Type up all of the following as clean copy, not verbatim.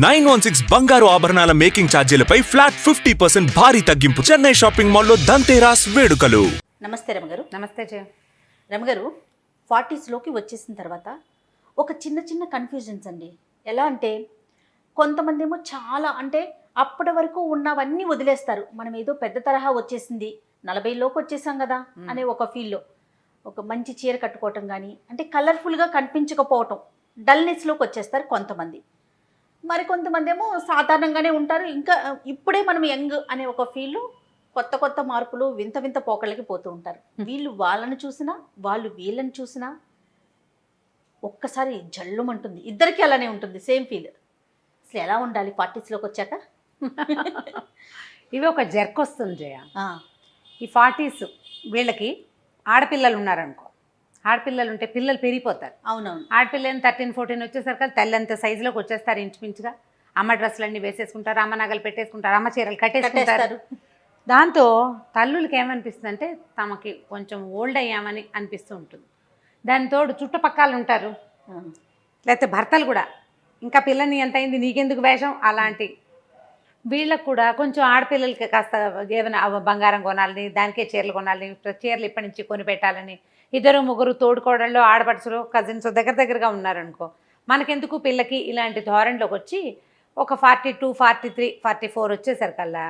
916 బంగారు ఆభరణాల making ఛార్జీలపై flat 50% భారీ తగ్గింపు. చెన్నై షాపింగ్ మాల్లో దంతేరాస్ వేడుకలు. నమస్తే రమగారు. నమస్తే జయ. రమగారు, 40స్లోకి వచ్చేసిన తర్వాత ఒక చిన్న చిన్న కన్ఫ్యూజన్స్ అండి. ఎలా అంటే కొంతమంది ఏమో చాలా అంటే అప్పటి వరకు ఉన్నవన్నీ వదిలేస్తారు. మనం ఏదో పెద్ద తరహా వచ్చేసింది, 40లోకి వచ్చేసాం కదా అనే ఒక ఫీల్లో ఒక మంచి చీర కట్టుకోవటం కానీ అంటే కలర్ఫుల్గా కనిపించకపోవటం, డల్నెస్లోకి వచ్చేస్తారు కొంతమంది. మరి కొంతమంది ఏమో సాధారణంగానే ఉంటారు. ఇంకా ఇప్పుడే మనం యంగ్ అనే ఒక ఫీల్లో కొత్త కొత్త మార్పులు వింత వింత పోకళ్ళకి పోతూ ఉంటారు. వీళ్ళు వాళ్ళని చూసినా వాళ్ళు వీళ్ళని చూసినా ఒక్కసారి జల్లుమంటుంది. ఇద్దరికి అలానే ఉంటుంది, సేమ్ ఫీల్. అసలు ఎలా ఉండాలి 40స్లోకి వచ్చాక? ఇవి ఒక జర్క్ వస్తుంది జయ. ఈ 40s వీళ్ళకి ఆడపిల్లలు ఉన్నారనుకో, ఆడపిల్లలు ఉంటే పిల్లలు పెరిగిపోతారు. అవునవును. ఆడపిల్లలు 13, 14 వచ్చేసరికి తెల్లంత సైజులోకి వచ్చేస్తారు. ఇంచుమించుగా అమ్మ డ్రెస్సులన్నీ వేసేసుకుంటారు, అమ్మ నగలు పెట్టేసుకుంటారు, అమ్మ చీరలు కట్టేసుకుంటారు. దాంతో తల్లులకి ఏమనిపిస్తుంది అంటే తమకి కొంచెం ఓల్డ్ అయ్యామని అనిపిస్తూ ఉంటుంది. దాని తోడు చుట్టుపక్కల ఉంటారు, లేకపోతే భర్తలు కూడా ఇంకా పిల్లని ఎంత అయింది నీకెందుకు వేషం అలాంటి. వీళ్ళకు కూడా కొంచెం ఆడపిల్లలకి కాస్త ఏమైనా బంగారం కొనాలని, దానికే చీరలు కొనాలని, చీరలు ఇప్పటి నుంచి కొని పెట్టాలని, ఇద్దరు ముగ్గురు తోడుకోడళ్ళు ఆడపడుచులు కజిన్స్ దగ్గరగా ఉన్నారనుకో, మనకెందుకు పిల్లకి ఇలాంటి ధోరణిలోకి వచ్చి ఒక 42, 43, 44 వచ్చేసరికల్లా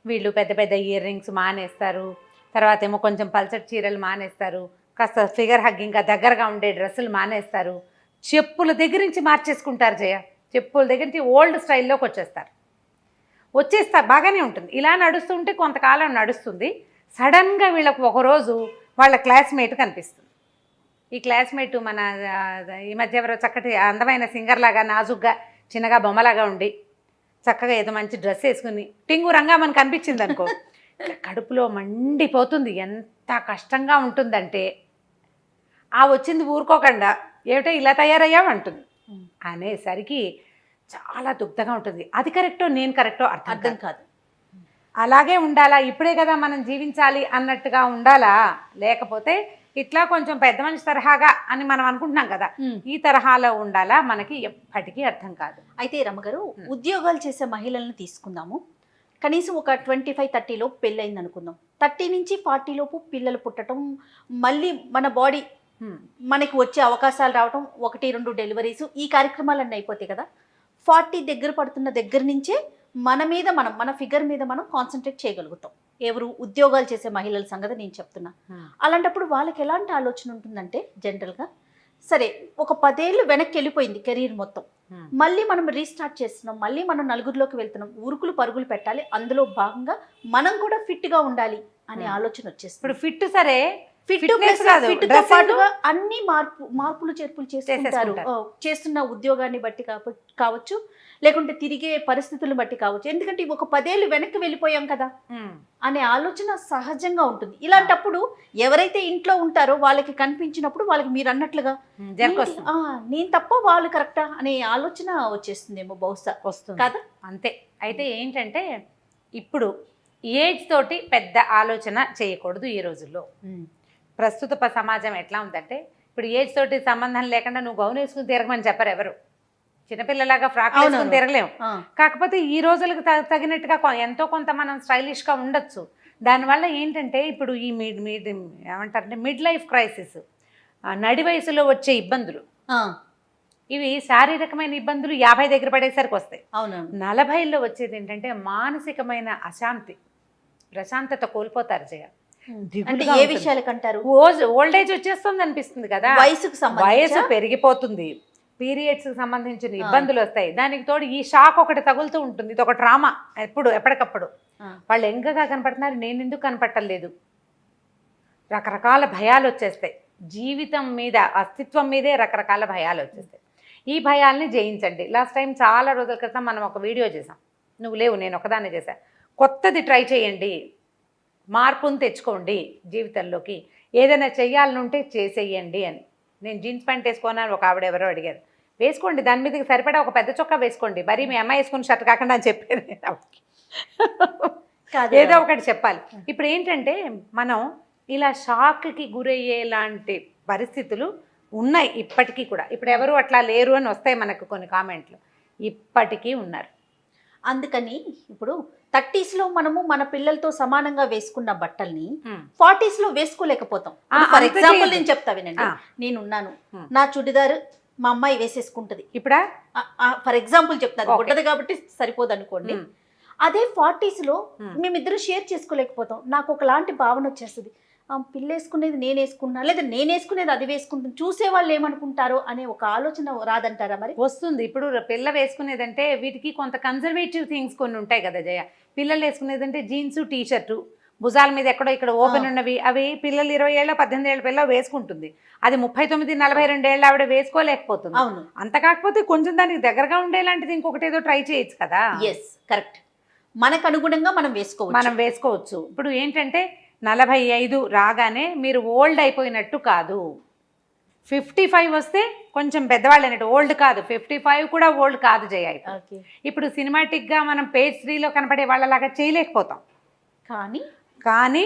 వీళ్ళు పెద్ద పెద్ద ఇయర్ రింగ్స్ మానేస్తారు. తర్వాత ఏమో కొంచెం పల్చటి చీరలు మానేస్తారు, కాస్త ఫిగర్ హగ్గింగ్గా దగ్గరగా ఉండే డ్రెస్సులు మానేస్తారు, చెప్పుల దగ్గర నుంచి మార్చేసుకుంటారు జయ. చెప్పుల దగ్గర నుంచి ఓల్డ్ స్టైల్లోకి వచ్చేస్తారు. బాగానే ఉంటుంది. ఇలా నడుస్తుంటే కొంతకాలం నడుస్తుంది. సడన్గా వీళ్ళకు ఒకరోజు వాళ్ళ క్లాస్మేట్ కనిపిస్తుంది. ఈ క్లాస్మేట్ మన ఈ మధ్య ఎవరో చక్కటి అందమైన సింగర్లాగా నాజుగ్గా చిన్నగా బొమ్మలాగా ఉండి చక్కగా ఏదో మంచి డ్రెస్ వేసుకుని టింగు రంగా మనకు అనిపించింది అనుకో, కడుపులో మండిపోతుంది. ఎంత కష్టంగా ఉంటుందంటే ఆ వచ్చింది ఊరుకోకుండా ఏమిటో ఇలా తయారయ్యావు అంటుంది. అనేసరికి చాలా దుగ్ధంగా ఉంటుంది. అది కరెక్టో నేను కరెక్టో అర్థం కాదు. అలాగే ఉండాలా, ఇప్పుడే కదా మనం జీవించాలి అన్నట్టుగా ఉండాలా, లేకపోతే ఇట్లా కొంచెం పెద్ద మనిషి తరహాగా అని మనం అనుకుంటున్నాం కదా, ఈ తరహాలో ఉండాలా, మనకి ఎప్పటికీ అర్థం కాదు. అయితే రమగారు, ఉద్యోగాలు చేసే మహిళలను తీసుకుందాము. కనీసం ఒక 25-30 లోపు పెళ్ళయింది అనుకుందాం. 30 నుంచి 40 లోపు పిల్లలు పుట్టడం, మళ్ళీ మన బాడీ మనకి వచ్చే అవకాశాలు రావటం, 1-2 డెలివరీస్, ఈ కార్యక్రమాలన్నీ అయిపోతాయి కదా. 40 దగ్గర పడుతున్న దగ్గర నుంచే మన ఫిగర్ మీద మనం కాన్సన్ట్రేట్ చేయగలుగుతాం. ఎవరు ఉద్యోగాలు చేసే మహిళల సంగతి నేను చెప్తున్నా. అలాంటప్పుడు వాళ్ళకి ఎలాంటి ఆలోచన ఉంటుందంటే జనరల్గా సరే ఒక 10 ఏళ్ళు వెనక్కి వెళ్ళిపోయింది కెరీర్ మొత్తం, మళ్ళీ మనం రీస్టార్ట్ చేస్తున్నాం, మళ్ళీ మనం నలుగురిలోకి వెళ్తున్నాం, ఉరుకులు పరుగులు పెట్టాలి, అందులో భాగంగా మనం కూడా ఫిట్గా ఉండాలి అనే ఆలోచన వచ్చేస్తుంది. ఇప్పుడు ఫిట్ సరే, పాటుగా అన్ని మార్పులు చేర్పులు చేస్తుంటారు. చేస్తున్న ఉద్యోగాన్ని బట్టి కావచ్చు, లేకుంటే తిరిగే పరిస్థితులను బట్టి కావచ్చు. ఎందుకంటే ఒక 10 ఏళ్ళు వెనక్కి వెళ్ళిపోయాం కదా అనే ఆలోచన సహజంగా ఉంటుంది. ఇలాంటప్పుడు ఎవరైతే ఇంట్లో ఉంటారో వాళ్ళకి కనిపించినప్పుడు వాళ్ళకి మీరు అన్నట్లుగా నేను తప్ప వాళ్ళు కరెక్టా అనే ఆలోచన వచ్చేస్తుందేమో, బహుశా వస్తుంది కదా. అంతే. అయితే ఏంటంటే ఇప్పుడు ఏజ్ తోటి పెద్ద ఆలోచన చేయకూడదు ఈ రోజుల్లో. ప్రస్తుత సమాజం ఎట్లా ఉందంటే ఇప్పుడు ఏజ్ తోటి సంబంధం లేకుండా నువ్వు గౌన్ వేసుకుని తిరగమని చెప్పరు ఎవరు. చిన్నపిల్లలాగా ఫ్రాక్ వేసుకుని తిరగలేము. కాకపోతే ఈ రోజులకు తగినట్టుగా ఎంతో కొంత మనం స్టైలిష్గా ఉండొచ్చు. దానివల్ల ఏంటంటే ఇప్పుడు ఈ ఏమంటారంటే మిడ్ లైఫ్ క్రైసిస్, నడి వయసులో వచ్చే ఇబ్బందులు, ఇవి శారీరకమైన ఇబ్బందులు 50 దగ్గర పడేసరికి వస్తాయి. 40లో వచ్చేది ఏంటంటే మానసికమైన అశాంతి, ప్రశాంతత కోల్పోతారు జయ. ఏ విషయాలకంటారు? ఓల్డ్ ఏజ్ వచ్చేస్తుంది అనిపిస్తుంది కదా, వయసు పెరిగిపోతుంది, పీరియడ్స్కి సంబంధించిన ఇబ్బందులు వస్తాయి, దానికి తోడు ఈ షాక్ ఒకటి తగులుతూ ఉంటుంది. ఇది ఒక డ్రామా ఎప్పటికప్పుడు. వాళ్ళు ఎంగగా కనపడుతున్నారు, నేను ఎందుకు కనపట్టలేదు, రకరకాల భయాలు వచ్చేస్తాయి. జీవితం మీద, అస్తిత్వం మీదే రకరకాల భయాలు వచ్చేస్తాయి. ఈ భయాల్ని జయించండి. లాస్ట్ టైం చాలా రోజుల క్రితం మనం ఒక వీడియో చేసాం, నువ్వు లేవు నేను ఒకదాన్ని చేశాను. కొత్తది ట్రై చేయండి, మార్పును తెచ్చుకోండి జీవితంలోకి, ఏదైనా చెయ్యాలనుంటే చేసేయండి అని. నేను జీన్స్ ప్యాంట్ వేసుకోనని ఒక ఆవిడ ఎవరో అడిగారు. వేసుకోండి, దాని మీదకి సరిపడా ఒక పెద్ద చొక్కా వేసుకోండి, మరీ మీ అమ్మాయి వేసుకుని షర్ట్ కాకుండా అని చెప్పారు. ఏదో ఒకటి చెప్పాలి. ఇప్పుడు ఏంటంటే మనం ఇలా షాక్కి గురయ్యేలాంటి పరిస్థితులు ఉన్నాయి ఇప్పటికీ కూడా. ఇప్పుడు ఎవరు అట్లా లేరు అని వస్తాయి మనకు కొన్ని కామెంట్లు. ఇప్పటికీ ఉన్నారు. అందుకని ఇప్పుడు 30s మనము మన పిల్లలతో సమానంగా వేసుకున్న బట్టల్ని Hmm. 40s వేసుకోలేకపోతాం. ఫర్ ఎగ్జాంపుల్ నేను చెప్తా వినండి. నేనున్నాను, నా చుడిదార్ మా అమ్మాయి వేసేసుకుంటది. ఇప్పుడా ఫర్ ఎగ్జాంపుల్ చెప్తాను, Okay. కొట్టదు కాబట్టి సరిపోదు అనుకోండి. అదే 40s మేమిద్దరు షేర్ చేసుకోలేకపోతాం. నాకు ఒకలాంటి భావన వచ్చేస్తుంది, పిల్ల వేసుకునేది నేను వేసుకున్నా లేదా నేను వేసుకునేది అది వేసుకుంటాను, చూసే వాళ్ళు ఏమనుకుంటారో అనే ఒక ఆలోచన రాదంటారా మరి? వస్తుంది. ఇప్పుడు పిల్ల వేసుకునేదంటే వీటికి కొంత కన్జర్వేటివ్ థింగ్స్ కొన్ని ఉంటాయి కదా జయ. పిల్లలు వేసుకునేదంటే జీన్స్ టీ షర్టు, భుజాల మీద ఎక్కడో ఇక్కడ ఓపెన్ ఉన్నవి, అవి పిల్లలు 20 ఏళ్ళ 18 ఏళ్ళ పిల్ల వేసుకుంటుంది. అది 39 42 ఏళ్ళ ఆవిడ వేసుకోలేకపోతుంది. అవును, అంత కాకపోతే కొంచెం దానికి దగ్గరగా ఉండేలాంటిది ఇంకొకటి ఏదో ట్రై చేయొచ్చు కదా. ఎస్ కరెక్ట్, మనకు అనుగుణంగా మనం వేసుకోవచ్చు. ఇప్పుడు ఏంటంటే 45 రాగానే మీరు ఓల్డ్ అయిపోయినట్టు కాదు. 55 వస్తే కొంచెం పెద్దవాళ్ళు అన్నట్టు, ఓల్డ్ కాదు. 55 కూడా ఓల్డ్ కాదు జయ. ఇప్పుడు సినిమాటిక్గా మనం పేజ్ 3లో కనపడే వాళ్ళలాగా చేయలేకపోతాం. కానీ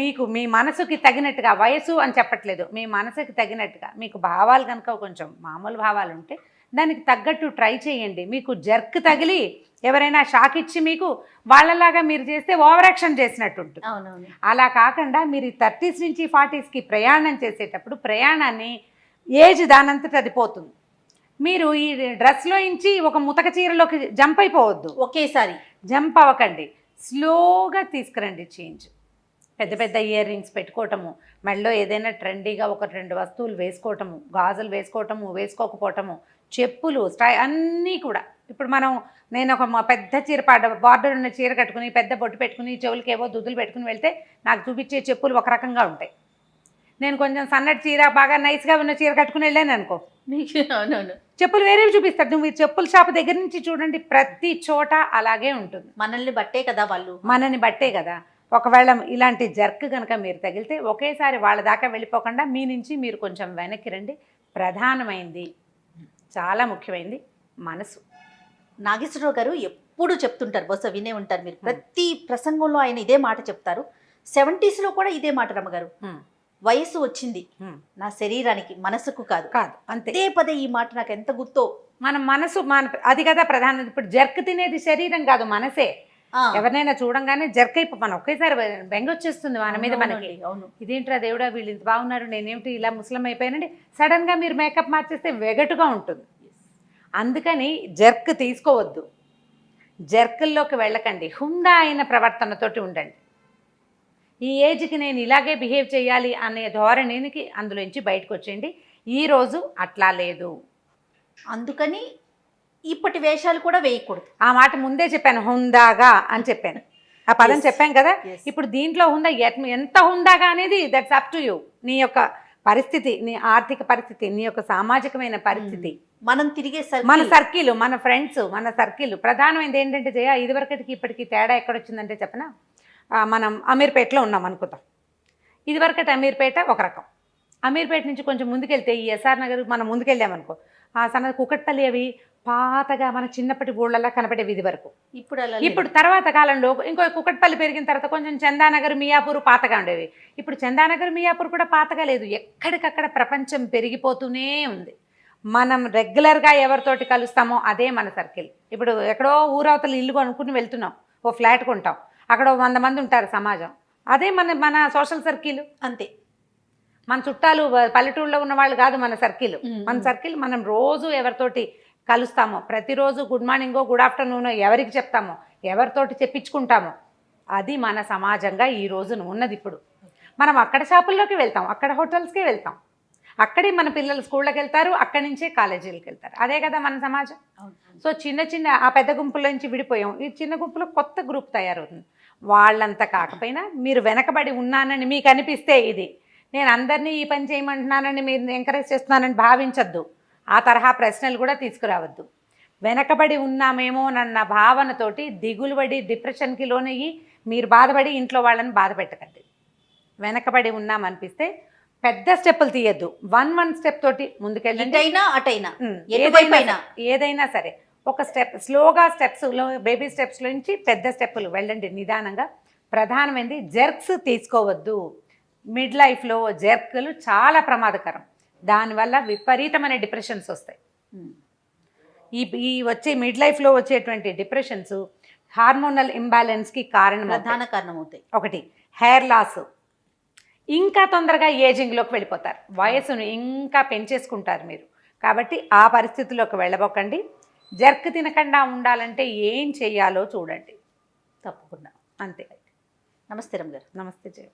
మీకు మీ మనసుకి తగినట్టుగా, వయసు అని చెప్పట్లేదు, మీ మనసుకి తగినట్టుగా మీకు భావాలు కనుక కొంచెం మామూలు భావాలు ఉంటే దానికి తగ్గట్టు ట్రై చేయండి. మీకు జర్క్ తగిలి ఎవరైనా షాక్ ఇచ్చి మీకు వాళ్ళలాగా మీరు చేస్తే ఓవర్ యాక్షన్ చేసినట్టు ఉంటుంది. అలా కాకుండా మీరు 30s నుంచి 40sకి ప్రయాణం చేసేటప్పుడు ప్రయాణాన్ని ఏజ్ దానంతట అది పోతుంది. మీరు ఈ డ్రెస్లో నుంచి ఒక ముతక చీరలోకి జంప్ అయిపోవద్దు, ఒకేసారి జంప్ అవ్వకండి. స్లోగా తీసుకురండి చేంజ్. పెద్ద పెద్ద ఇయర్ రింగ్స్ పెట్టుకోవటము, మెడలో ఏదైనా ట్రెండీగా 1-2 వస్తువులు వేసుకోవటము, గాజులు వేసుకోవటము, వేసుకోకపోవటము, చెప్పులు, అన్నీ కూడా. ఇప్పుడు నేను ఒక పెద్ద చీర బార్డర్ ఉన్న చీర కట్టుకుని పెద్ద బొట్టు పెట్టుకుని చెవులకి ఏవో దుద్దులు పెట్టుకుని వెళ్తే నాకు చూపించే చెప్పులు ఒక రకంగా ఉంటాయి. నేను కొంచెం సన్నటి చీర బాగా నైస్గా ఉన్న చీర కట్టుకుని వెళ్ళాను అనుకో, చెప్పులు వేరేవి చూపిస్తారు. నువ్వు చెప్పుల షాప్ దగ్గర నుంచి చూడండి, ప్రతి చోట అలాగే ఉంటుంది. మనల్ని బట్టే కదా వాళ్ళు, మనల్ని బట్టే కదా. ఒకవేళ ఇలాంటి జర్క్ కనుక మీరు తగిలితే ఒకేసారి వాళ్ళ దాకా వెళ్ళిపోకుండా మీ నుంచి మీరు కొంచెం వెనక్కి రండి. ప్రధానమైంది, చాలా ముఖ్యమైనది మనసు. నాగేశ్వరరావు గారు ఎప్పుడు చెప్తుంటారు, బహుశా వినే ఉంటారు మీరు, ప్రతి ప్రసంగంలో ఆయన ఇదే మాట చెప్తారు. 70s కూడా ఇదే మాట రమ్మగారు, వయసు వచ్చింది నా శరీరానికి, మనసుకు కాదు అంతే. పదే ఈ మాట నాకు ఎంత గుర్తో. మన మనసు అది కదా ప్రధానం. ఇప్పుడు జర్క్ తినేది శరీరం కాదు, మనసే. ఎవరినైనా చూడంగానే జర్క్ అయిపో, మనం ఒకేసారి బెంగ వచ్చేస్తుంది మన మీద. మనకి ఇదేంట్రా దేవుడా వీళ్ళు ఇంత బాగున్నారు, నేనేమిటి ఇలా ముసలం అయిపోయానండి. సడన్గా మీరు మేకప్ మార్చేస్తే వెగటుగా ఉంటుంది. అందుకని జర్క్ తీసుకోవద్దు, జర్కుల్లోకి వెళ్ళకండి. హుందా అయిన ప్రవర్తనతోటి ఉండండి. ఈ ఏజ్కి నేను ఇలాగే బిహేవ్ చేయాలి అనే ధోరణికి అందులోంచి బయటకు వచ్చేయండి. ఈరోజు అట్లా లేదు, అందుకని ఇప్పటి వేషాలు కూడా వేయకూడదు. ఆ మాట ముందే చెప్పాను, హుందాగా అని చెప్పాను, ఆ పదం చెప్పాను కదా. ఇప్పుడు దీంట్లో హుందా ఎంత హుందాగా అనేది దట్స్ అప్ టు యూ. నీ యొక్క పరిస్థితి, నీ ఆర్థిక పరిస్థితి, నీ యొక్క సామాజికమైన పరిస్థితి, మనం తిరిగే మన సర్కిల్, మన ఫ్రెండ్స్, మన సర్కిల్. ప్రధానమైనది ఏంటంటే జయ, ఇదివరకటికి ఇప్పటికి తేడా ఎక్కడొచ్చిందంటే చెప్పనా, మనం అమీర్పేటలో ఉన్నాం అనుకుందాం. ఇదివరకటి అమీర్పేట ఒక రకం, అమీర్పేట నుంచి కొంచెం ముందుకెళ్తే ఈ ఎస్ఆర్ నగర్ మనం ముందుకెళ్ళామనుకో, ఆ సన్నది కుకట్పల్లి అవి పాతగా మన చిన్నప్పటి ఊళ్ళలా కనపడేవి ఇది వరకు. ఇప్పుడు తర్వాత కాలంలో ఇంకో కుకట్పల్లి పెరిగిన తర్వాత కొంచెం చందానగర్, మియాపూర్ పాతగా ఉండేవి. ఇప్పుడు చందానగర్, మియాపూర్ కూడా పాతగా లేదు, ఎక్కడికక్కడ ప్రపంచం పెరిగిపోతూనే ఉంది. మనం రెగ్యులర్గా ఎవరితోటి కలుస్తామో అదే మన సర్కిల్. ఇప్పుడు ఎక్కడో ఊరవతల ఇల్లు కొనుక్కుని వెళ్తున్నాం, ఓ ఫ్లాట్ కొంటాం, అక్కడ 100 మంది ఉంటారు సమాజం, అదే మన సోషల్ సర్కిల్. అంతే, మన చుట్టాలు పల్లెటూరులో ఉన్న వాళ్ళు కాదు మన సర్కిల్. మన సర్కిల్ మనం రోజు ఎవరితోటి కలుస్తామో, ప్రతిరోజు గుడ్ మార్నింగో గుడ్ ఆఫ్టర్నూనో ఎవరికి చెప్తామో, ఎవరితోటి చెప్పించుకుంటామో, అది మన సమాజంగా ఈ రోజున ఉన్నది. ఇప్పుడు మనం అక్కడ షాపుల్లోకి వెళ్తాం, అక్కడ హోటల్స్కే వెళ్తాం, అక్కడే మన పిల్లలు స్కూళ్ళకి వెళ్తారు, అక్కడి నుంచే కాలేజీలకు వెళ్తారు. అదే కదా మన సమాజం. సో చిన్న ఆ పెద్ద గుంపుల నుంచి విడిపోయాం, ఈ చిన్న గుంపులో కొత్త గ్రూప్ తయారవుతుంది. వాళ్ళంతా కాకపోయినా మీరు వెనకబడి ఉన్నానని మీకు అనిపిస్తే, ఇది నేను అందరినీ ఈ పని చేయమంటున్నానని మీరు ఎంకరేజ్ చేస్తున్నానని భావించద్దు. ఆ తరహా ప్రశ్నలు కూడా తీసుకురావద్దు. వెనకబడి ఉన్నామేమోనన్న భావనతోటి దిగులుబడి డిప్రెషన్కి లోనయ్యి మీరు బాధపడి ఇంట్లో వాళ్ళని బాధ పెట్టకండి. వెనకబడి ఉన్నామనిపిస్తే పెద్ద స్టెప్పులు తీయద్దు, 1 స్టెప్ తోటి ముందుకెళ్ళండి. ఏదైనా సరే ఒక స్టెప్, స్లోగా స్టెప్స్లో, బేబీ స్టెప్స్లో నుంచి పెద్ద స్టెప్పులు వెళ్ళండి నిదానంగా. ప్రధానమైనది జర్క్స్ తీసుకోవద్దు. మిడ్ లైఫ్లో జర్క్లు చాలా ప్రమాదకరం, దానివల్ల విపరీతమైన డిప్రెషన్స్ వస్తాయి. ఈ వచ్చే మిడ్ లైఫ్లో వచ్చేటువంటి డిప్రెషన్స్ హార్మోనల్ ఇంబ్యాలెన్స్కి కారణం ప్రధాన కారణం అవుతాయి. ఒకటి హెయిర్ లాస్, ఇంకా తొందరగా ఏజింగ్లోకి వెళ్ళిపోతారు, వయసును ఇంకా పెంచేసుకుంటారు మీరు. కాబట్టి ఆ పరిస్థితుల్లోకి వెళ్ళబోకండి. జర్క్ తినకుండా ఉండాలంటే ఏం చెయ్యాలో చూడండి. తప్పకుండా. అంతే. నమస్తే రమ్య గారు. నమస్తే జయ.